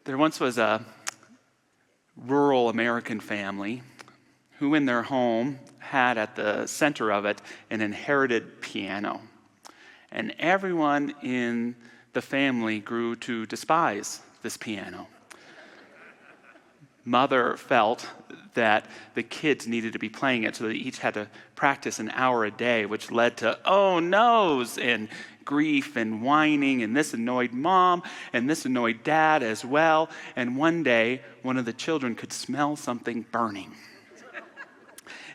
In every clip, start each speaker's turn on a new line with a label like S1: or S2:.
S1: There once was a rural American family who in their home had at the center of it an inherited piano. And everyone in the family grew to despise this piano. Mother felt that the kids needed to be playing it, so they each had to practice an hour a day, which led to oh no's and grief and whining, and this annoyed mom, and this annoyed dad as well. And one day, one of the children could smell something burning.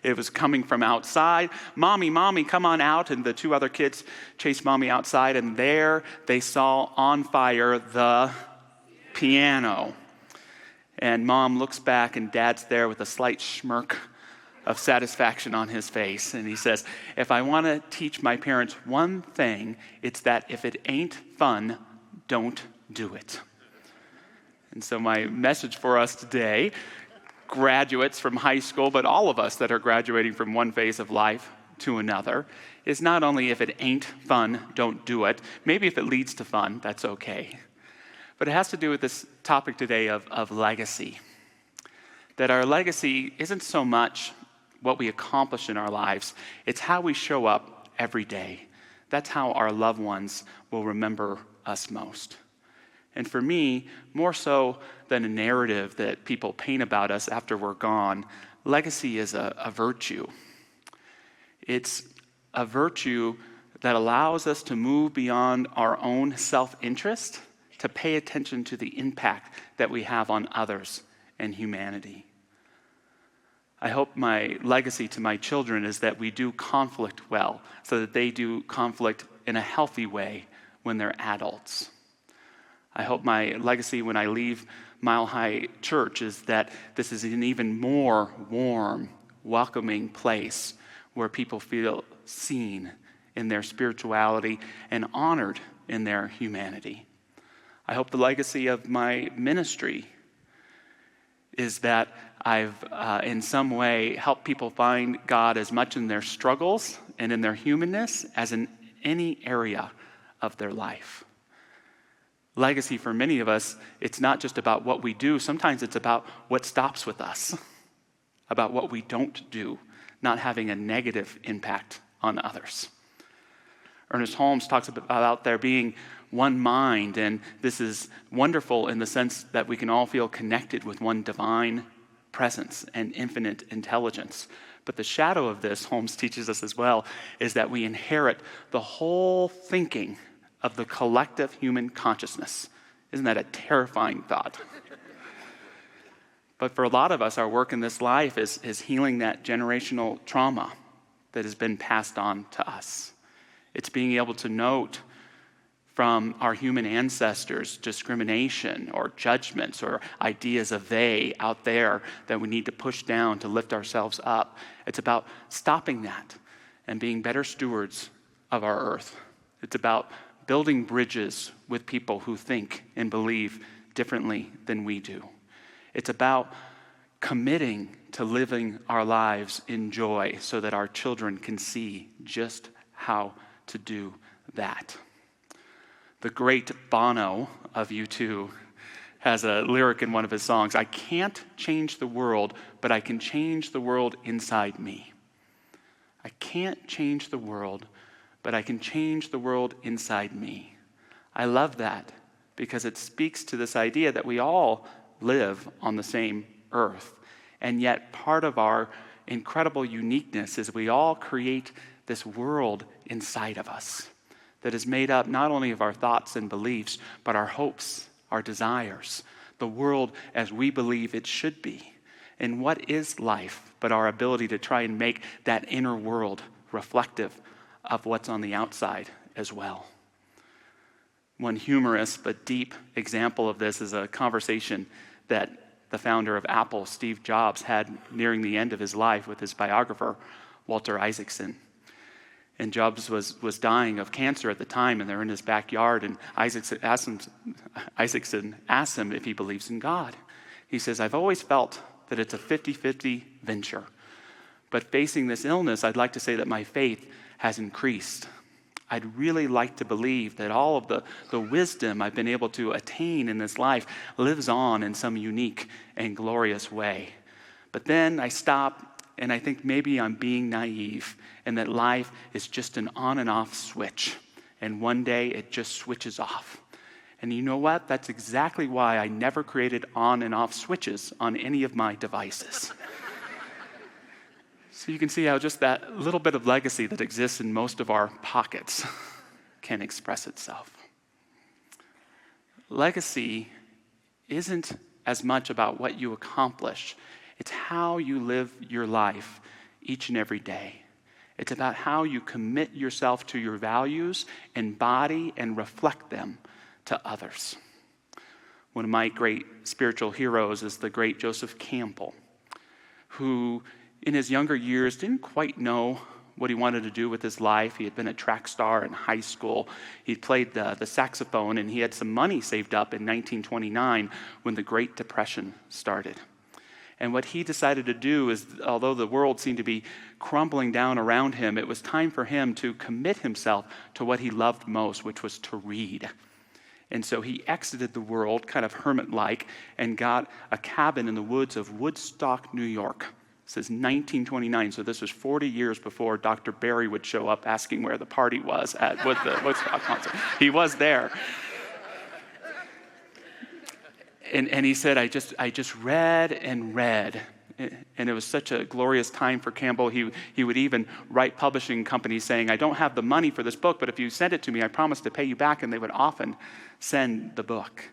S1: It was coming from outside. Mommy, come on out. And the two other kids chased Mommy outside, and there they saw on fire the piano. And Mom looks back, and Dad's there with a slight smirk of satisfaction on his face. And he says, if I want to teach my parents one thing, it's that if it ain't fun, don't do it. And so my message for us today, graduates from high school, but all of us that are graduating from one phase of life to another, is not only if it ain't fun, don't do it. Maybe if it leads to fun, that's okay. But it has to do with this topic today of legacy. That our legacy isn't so much what we accomplish in our lives, it's how we show up every day. That's how our loved ones will remember us most. And for me, more so than a narrative that people paint about us after we're gone, legacy is a virtue. It's a virtue that allows us to move beyond our own self-interest to pay attention to the impact that we have on others and humanity. I hope my legacy to my children is that we do conflict well, so that they do conflict in a healthy way when they're adults. I hope my legacy when I leave Mile High Church is that this is an even more warm, welcoming place where people feel seen in their spirituality and honored in their humanity. I hope the legacy of my ministry is that I've in some way helped people find God as much in their struggles and in their humanness as in any area of their life. Legacy for many of us, it's not just about what we do. Sometimes it's about what stops with us, about what we don't do, not having a negative impact on others. Ernest Holmes talks about there being one mind, and this is wonderful in the sense that we can all feel connected with one divine presence and infinite intelligence. But the shadow of this, Holmes teaches us as well, is that we inherit the whole thinking of the collective human consciousness. Isn't that a terrifying thought? But for a lot of us, our work in this life is healing that generational trauma that has been passed on to us. It's being able to note from our human ancestors discrimination or judgments or ideas of they out there that we need to push down to lift ourselves up. It's about stopping that and being better stewards of our earth. It's about building bridges with people who think and believe differently than we do. It's about committing to living our lives in joy so that our children can see just how to do that. The great Bono of U2 has a lyric in one of his songs, I can't change the world, but I can change the world inside me. I can't change the world, but I can change the world inside me. I love that because it speaks to this idea that we all live on the same earth. And yet part of our incredible uniqueness is we all create this world inside of us that is made up not only of our thoughts and beliefs, but our hopes, our desires, the world as we believe it should be. And what is life but our ability to try and make that inner world reflective of what's on the outside as well? One humorous but deep example of this is a conversation that the founder of Apple, Steve Jobs, had nearing the end of his life with his biographer, Walter Isaacson. And Jobs was dying of cancer at the time, and they're in his backyard, and Isaacson asks him if he believes in God. He says, I've always felt that it's a 50-50 venture. But facing this illness, I'd like to say that my faith has increased. I'd really like to believe that all of the wisdom I've been able to attain in this life lives on in some unique and glorious way. But then I stop and I think maybe I'm being naive and that life is just an on and off switch. And one day it just switches off. And you know what? That's exactly why I never created on and off switches on any of my devices. So you can see how just that little bit of legacy that exists in most of our pockets can express itself. Legacy isn't as much about what you accomplish. It's how you live your life each and every day. It's about how you commit yourself to your values, embody and reflect them to others. One of my great spiritual heroes is the great Joseph Campbell, who in his younger years didn't quite know what he wanted to do with his life. He had been a track star in high school. He played the saxophone, and he had some money saved up in 1929 when the Great Depression started. And what he decided to do is, although the world seemed to be crumbling down around him, it was time for him to commit himself to what he loved most, which was to read. And so he exited the world, kind of hermit-like, and got a cabin in the woods of Woodstock, New York. It says 1929, so this was 40 years before Dr. Barry would show up asking where the party was at the Woodstock concert. He was there. And he said, I just read and read. And it was such a glorious time for Campbell. He would even write publishing companies saying, I don't have the money for this book, but if you send it to me, I promise to pay you back. And they would often send the book.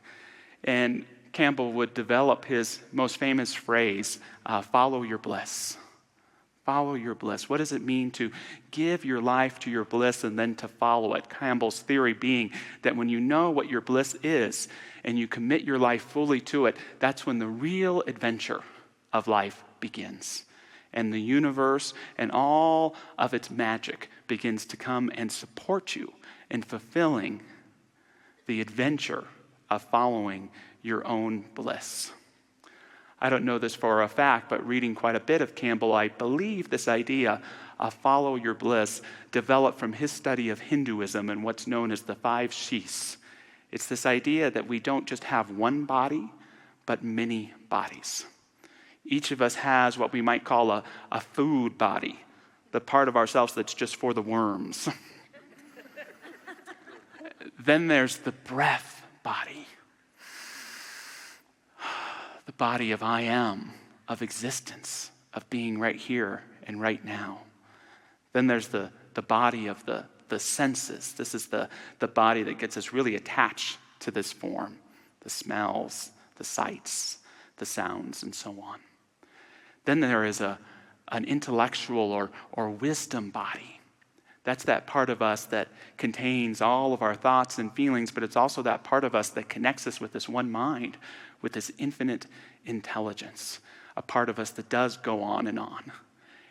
S1: And Campbell would develop his most famous phrase, follow your bliss. Follow your bliss. What does it mean to give your life to your bliss and then to follow it? Campbell's theory being that when you know what your bliss is and you commit your life fully to it, that's when the real adventure of life begins. And the universe and all of its magic begins to come and support you in fulfilling the adventure of following your own bliss. I don't know this for a fact, but reading quite a bit of Campbell, I believe this idea of follow your bliss developed from his study of Hinduism and what's known as the 5 Shis. It's this idea that we don't just have one body, but many bodies. Each of us has what we might call a food body, the part of ourselves that's just for the worms. Then there's the breath body, the body of I am, of existence, of being right here and right now. Then there's the body of the senses. This is the body that gets us really attached to this form, the smells, the sights, the sounds, and so on. Then there is an intellectual or wisdom body. That's that part of us that contains all of our thoughts and feelings, but it's also that part of us that connects us with this one mind, with this infinite intelligence, a part of us that does go on and on.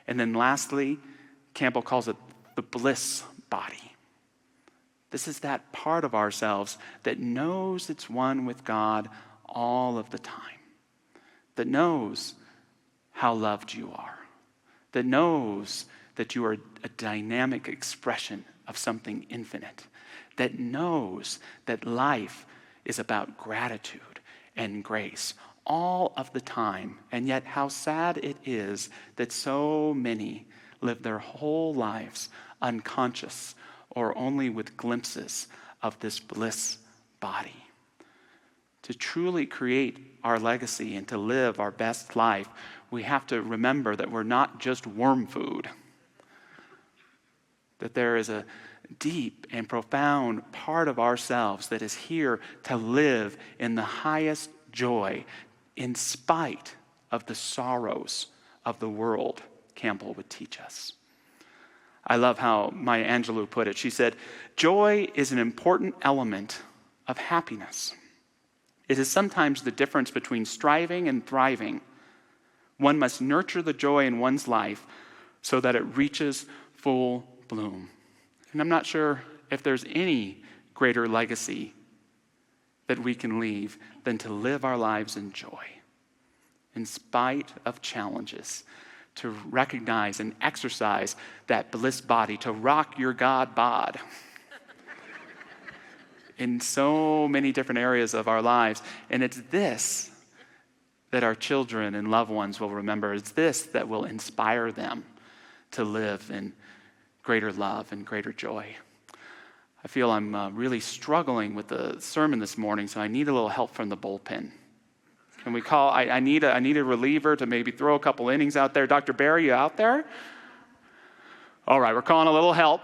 S1: And then lastly, Campbell calls it the bliss body. This is that part of ourselves that knows it's one with God all of the time, that knows how loved you are, that knows that you are a dynamic expression of something infinite, that knows that life is about gratitude and grace all of the time. And yet how sad it is that so many live their whole lives unconscious or only with glimpses of this bliss body. To truly create our legacy and to live our best life, we have to remember that we're not just worm food, that there is a deep and profound part of ourselves that is here to live in the highest joy in spite of the sorrows of the world, Campbell would teach us. I love how Maya Angelou put it. She said, joy is an important element of happiness. It is sometimes the difference between striving and thriving. One must nurture the joy in one's life so that it reaches full bloom. And I'm not sure if there's any greater legacy that we can leave than to live our lives in joy, in spite of challenges, to recognize and exercise that bliss body, to rock your God bod, in so many different areas of our lives. And it's this that our children and loved ones will remember. It's this that will inspire them to live in greater love and greater joy. I feel I'm really struggling with the sermon this morning, so I need a little help from the bullpen. Can we call? I need a reliever to maybe throw a couple innings out there. Dr. Barry, you out there? All right, we're calling a little help.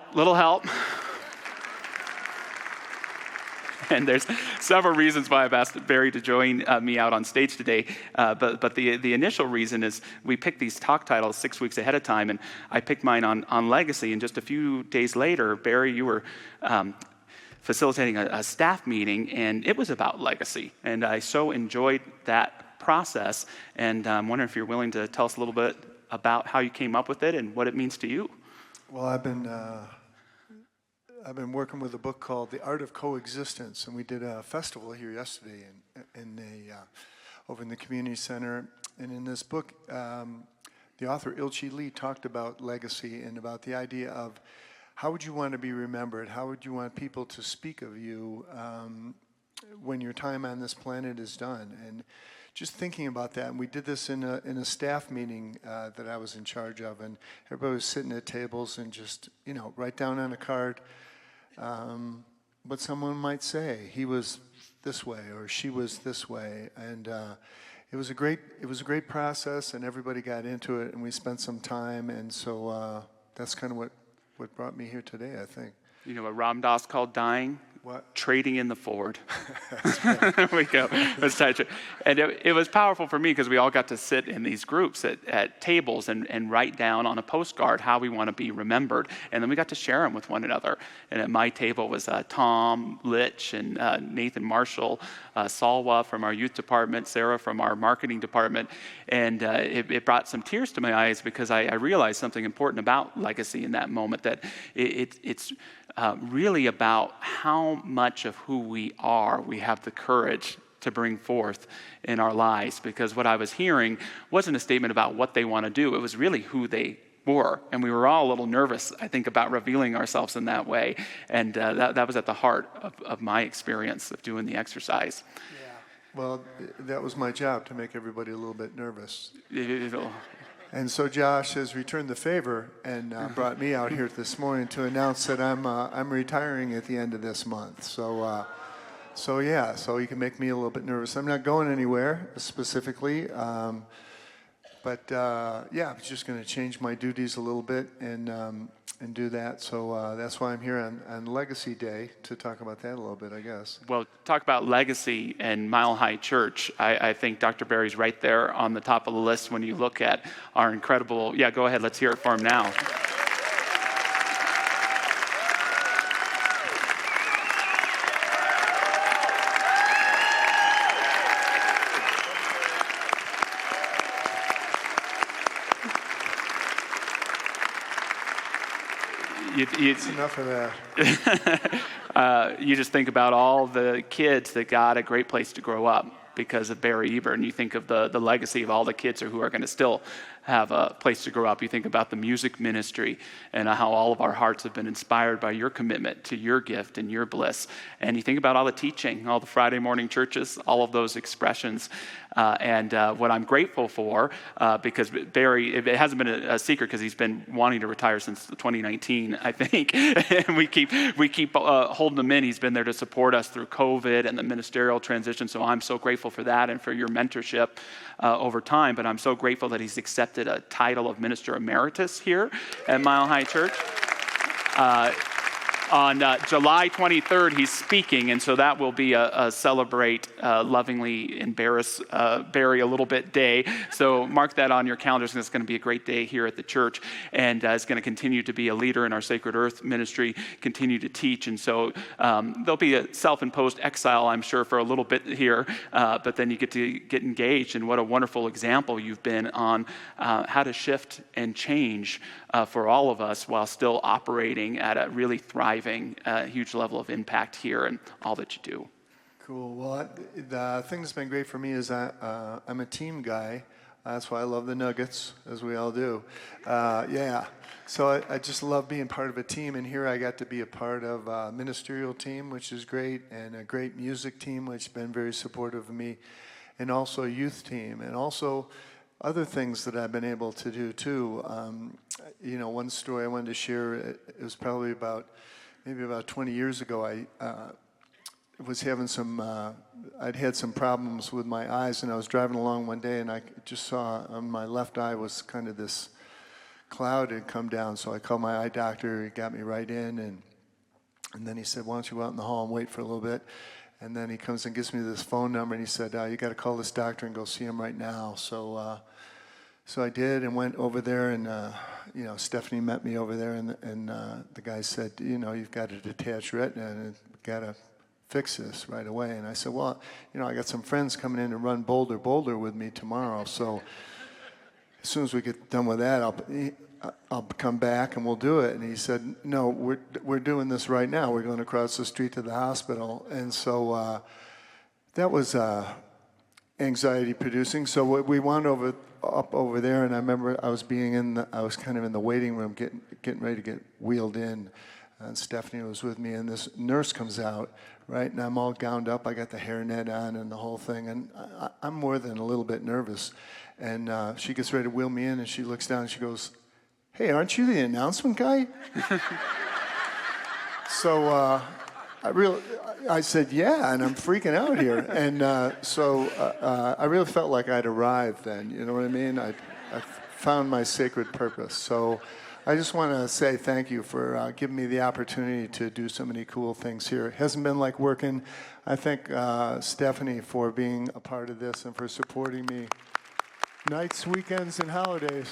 S1: And there's several reasons why I've asked Barry to join me out on stage today. But the initial reason is we picked these talk titles 6 weeks ahead of time, and I picked mine on legacy. And just a few days later, Barry, you were facilitating a staff meeting, and it was about legacy. And I so enjoyed that process. And I'm wondering if you're willing to tell us a little bit about how you came up with it and what it means to you.
S2: Well, I've been working with a book called The Art of Coexistence, and we did a festival here yesterday over in the community center. And in this book, the author Ilchi Lee talked about legacy and about the idea of how would you want to be remembered? How would you want people to speak of you when your time on this planet is done? And just thinking about that, and we did this in a staff meeting that I was in charge of, and everybody was sitting at tables and just, write down on a card what someone might say. He was this way, or she was this way, and it was a great process, and everybody got into it, and we spent some time, and so that's kind of what brought me here today, I think.
S1: You know what Ram Dass called dying?
S2: What?
S1: Trading in the Ford.
S2: Right.
S1: There we go. And it was powerful for me because we all got to sit in these groups at tables and write down on a postcard how we want to be remembered. And then we got to share them with one another. And at my table was Tom Litch and Nathan Marshall, Salwa from our youth department, Sarah from our marketing department. And it brought some tears to my eyes because I realized something important about legacy in that moment, that it's really about how much of who we are we have the courage to bring forth in our lives. Because what I was hearing wasn't a statement about what they want to do. It was really who they were. And we were all a little nervous, I think, about revealing ourselves in that way. And that was at the heart of my experience of doing the exercise.
S2: Yeah. Well, that was my job, to make everybody a little bit nervous. And so Josh has returned the favor and brought me out here this morning to announce that I'm retiring at the end of this month. So you can make me a little bit nervous. I'm not going anywhere specifically, but I'm just going to change my duties a little bit and do that. So that's why I'm here on Legacy Day, to talk about that a little bit, I guess.
S1: Well, talk about legacy and Mile High Church. I think Dr. Barry's right there on the top of the list when you look at our incredible, go ahead, let's hear it for him now.
S2: It's enough of that.
S1: You just think about all the kids that got a great place to grow up because of Barry Eber, and you think of the legacy of all the kids who are going to still have a place to grow up. You think about the music ministry and how all of our hearts have been inspired by your commitment to your gift and your bliss. And you think about all the teaching, all the Friday morning churches, all of those expressions. And what I'm grateful for, because Barry, it hasn't been a secret because he's been wanting to retire since 2019, I think. And we keep holding him in. He's been there to support us through COVID and the ministerial transition. So I'm so grateful for that and for your mentorship over time. But I'm so grateful that he's accepted a title of Minister Emeritus here at Mile High Church. On July 23rd, he's speaking, and so that will be a celebrate, lovingly embarrass Barry a little bit day. So mark that on your calendars, and it's going to be a great day here at the church, and it's going to continue to be a leader in our Sacred Earth ministry, continue to teach, and so there'll be a self-imposed exile, I'm sure, for a little bit here, but then you get to get engaged, and what a wonderful example you've been on how to shift and change for all of us while still operating at a really thriving, huge level of impact here and all that you do.
S2: Cool. Well, the thing that's been great for me is I'm a team guy. That's why I love the Nuggets, as we all do. Yeah. So I just love being part of a team, and here I got to be a part of a ministerial team, which is great, and a great music team, which has been very supportive of me, and also a youth team, and also other things that I've been able to do too. One story I wanted to share, it was probably maybe about 20 years ago. I was having I'd had some problems with my eyes, and I was driving along one day, and I just saw on my left eye was kind of this cloud had come down. So I called my eye doctor. He got me right in, and then he said, "Why don't you go out in the hall and wait for a little bit?" And then he comes and gives me this phone number, and he said, "You got to call this doctor and go see him right now." So I did, and went over there, and Stephanie met me over there, and the guy said, "You've got a detached retina, and got to fix this right away." And I said, "Well, I got some friends coming in to run Boulder with me tomorrow, so as soon as we get done with that, I'll come back and we'll do it." And he said, "No, we're doing this right now. We're going across the street to the hospital." And so that was anxiety producing. So we went up over there, and I remember I was kind of in the waiting room, getting ready to get wheeled in. And Stephanie was with me, and this nurse comes out, right? And I'm all gowned up. I got the hairnet on and the whole thing, and I'm more than a little bit nervous. And she gets ready to wheel me in, and she looks down and she goes, "Hey, aren't you the announcement guy?" So I said, "Yeah," and I'm freaking out here. And so I really felt like I'd arrived then. You know what I mean? I found my sacred purpose. So I just want to say thank you for giving me the opportunity to do so many cool things here. It hasn't been like working. I thank Stephanie for being a part of this and for supporting me nights, weekends, and holidays.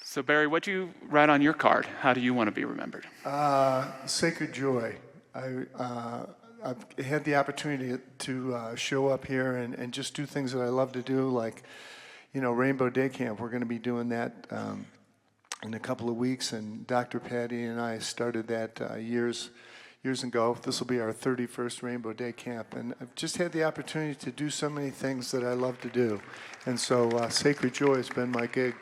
S1: So Barry, what'd you write on your card? How do you want to be remembered?
S2: Sacred joy. I've had the opportunity to show up here and just do things that I love to do, like Rainbow Day Camp. We're going to be doing that in a couple of weeks, and Dr. Patty and I started that years ago. This will be our 31st Rainbow Day Camp, and I've just had the opportunity to do so many things that I love to do, and so Sacred Joy has been my gig.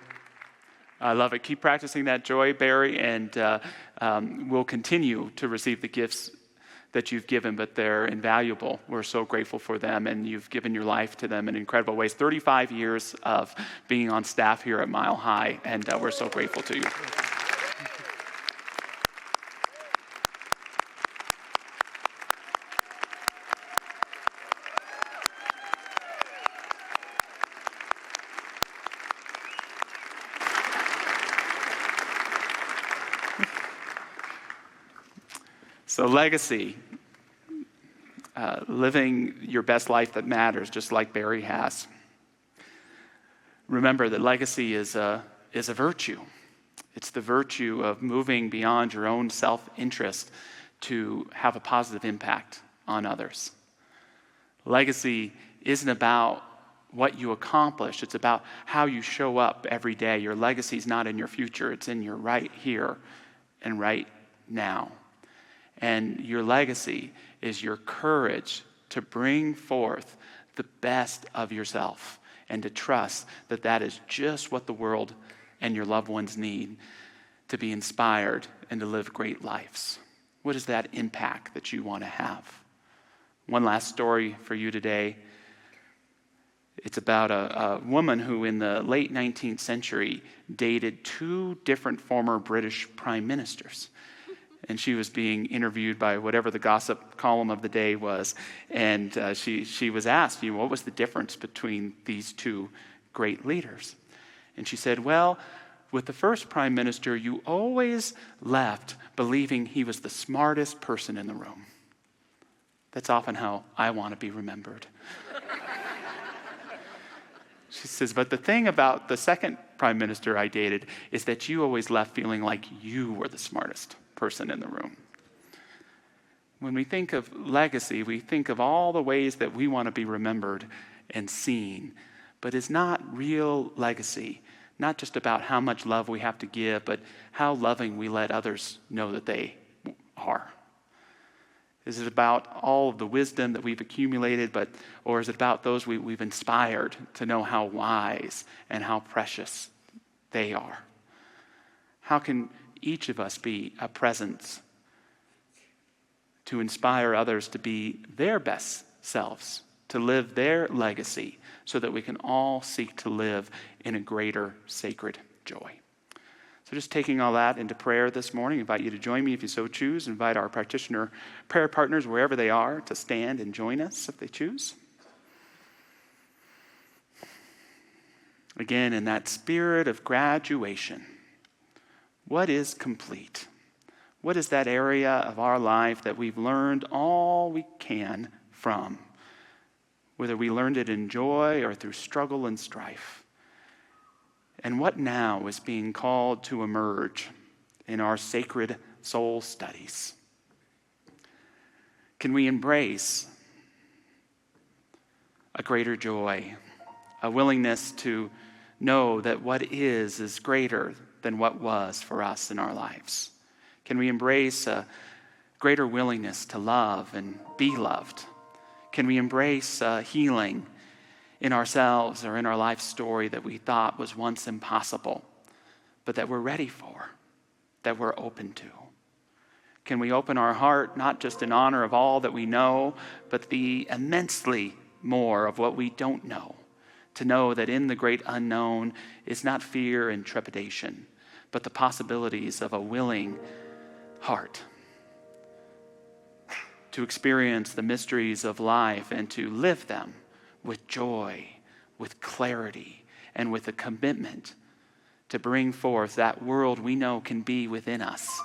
S1: I love it. Keep practicing that joy, Barry, and we'll continue to receive the gifts that you've given, but they're invaluable. We're so grateful for them, and you've given your life to them in incredible ways. 35 years of being on staff here at Mile High, and we're so grateful to you. So legacy, living your best life that matters, just like Barry has. Remember that legacy is a virtue. It's the virtue of moving beyond your own self-interest to have a positive impact on others. Legacy isn't about what you accomplish. It's about how you show up every day. Your legacy is not in your future. It's in your right here and right now. And your legacy is your courage to bring forth the best of yourself and to trust that that is just what the world and your loved ones need to be inspired and to live great lives. What is that impact that you want to have? One last story for you today. It's about a woman who in the late 19th century dated two different former British prime ministers. And she was being interviewed by whatever the gossip column of the day was. And she was asked, what was the difference between these two great leaders? And she said, well, with the first prime minister, you always left believing he was the smartest person in the room. That's often how I want to be remembered. She says, but the thing about the second prime minister I dated is that you always left feeling like you were the smartest person in the room. When we think of legacy, we think of all the ways that we want to be remembered and seen, but it's not real legacy, not just about how much love we have to give, but how loving we let others know that they are. Is it about all of the wisdom that we've accumulated, or is it about those we've inspired to know how wise and how precious they are? How can each of us be a presence to inspire others to be their best selves, to live their legacy, so that we can all seek to live in a greater sacred joy? So just taking all that into prayer this morning, I invite you to join me if you so choose. Invite our practitioner prayer partners, wherever they are, to stand and join us if they choose. Again, in that spirit of graduation, what is complete? What is that area of our life that we've learned all we can from? Whether we learned it in joy or through struggle and strife. And what now is being called to emerge in our sacred soul studies? Can we embrace a greater joy, a willingness to know that what is greater than what was for us in our lives? Can we embrace a greater willingness to love and be loved? Can we embrace healing in ourselves or in our life story that we thought was once impossible, but that we're ready for, that we're open to? Can we open our heart, not just in honor of all that we know, but the immensely more of what we don't know, to know that in the great unknown is not fear and trepidation, but the possibilities of a willing heart to experience the mysteries of life and to live them with joy, with clarity, and with a commitment to bring forth that world we know can be within us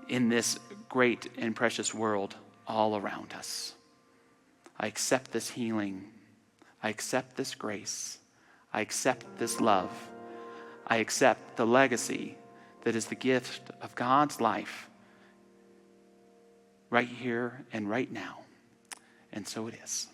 S1: in this great and precious world all around us. I accept this healing. I accept this grace. I accept this love. I accept the legacy that is the gift of God's life right here and right now. And so it is.